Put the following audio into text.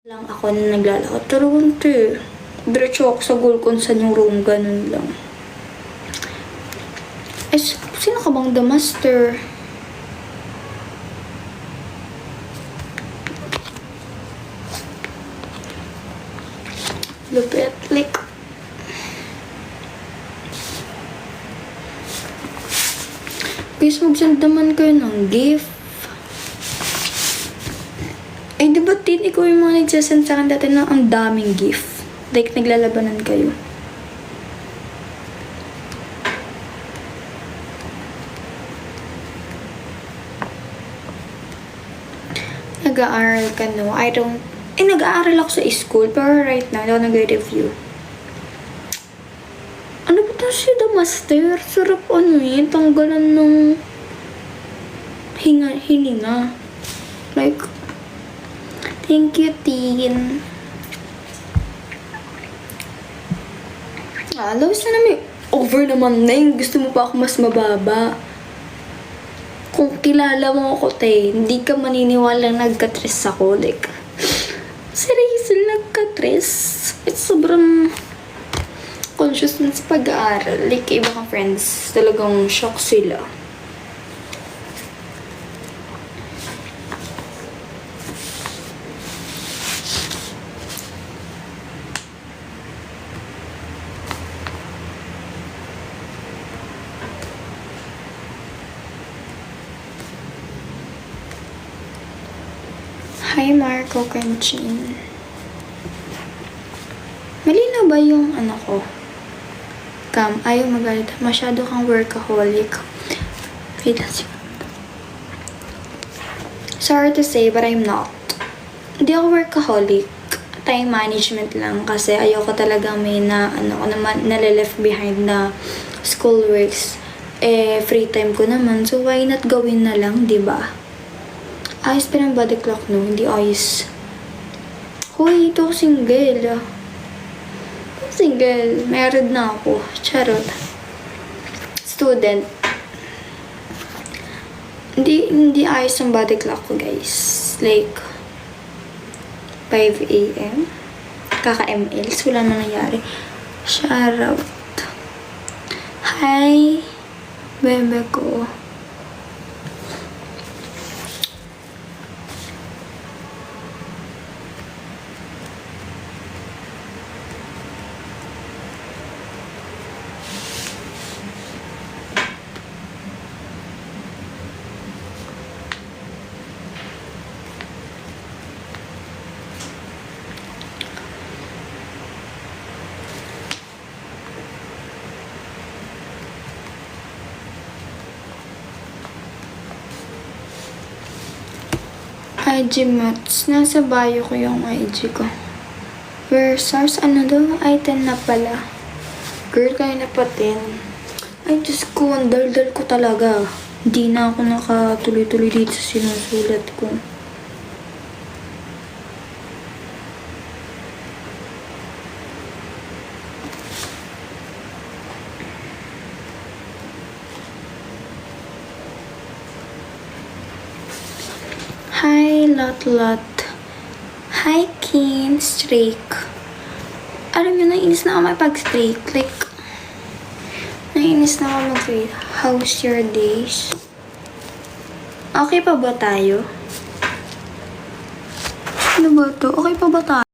Lang ako na naglalakad. Pero kunti. Diretso ako sa goal kung saan yung room. Ganun lang. Eh, sino ka bang the master? Lupit. Like, please mag-send naman kayo ng gift. Eh, di ba tin ikaw yung mga nagsasend sa akin dati na ang daming gift? Like, naglalabanan kayo. Nag-aaral ka, no? Nag-aaral ako sa school, pero right now, hindi ako nag-review. Ano ba ito si The Master? Sarap tanggalan ng hininga. Like, thank you, Tin. Lawis na namin. Over naman na yung gusto mo pa ako mas mababa. Kung kilala mo ako, hindi ka maniniwala nagka-tres ako. Like, seryoso nagka-tres. It's sobrang conscious dun sa pag-aaral. Like, iba kang friends, talagang shock sila. Hi, Marco Canchin. Malinaw ba yung ko? Cam, ayaw magalit. Masyado kang workaholic. Wait, sorry to say, but I'm not. Hindi ako workaholic. Time management lang kasi ayoko talaga may nalileft behind na school works. Free time ko naman. So, why not gawin na lang, diba? Ayos pa ng body clock, no? Hindi ayos. Hoy, ito ako single. Single. Married na ako. Charot. Student. Hindi ayos ang body clock ko, guys. Like, 5 a.m. Kaka-MLs. Wala na nangyari. Shoutout. Hi, bebe ko. IG Mats. Nasa bio ko yung IG ko. Versus, I10 na pala. Girl, kaya na patin. Ay, Diyos ko, ang daldal ko talaga. Hindi na ako nakatuloy-tuloy dito sa sinusulat ko. Hi, Lot. Hi, Kin. Streak. Alam nyo, nainis na ako mag-streak. Like, nainis na ako mag-streak. How's your days? Okay pa ba tayo? Ano ba to? Okay pa ba tayo?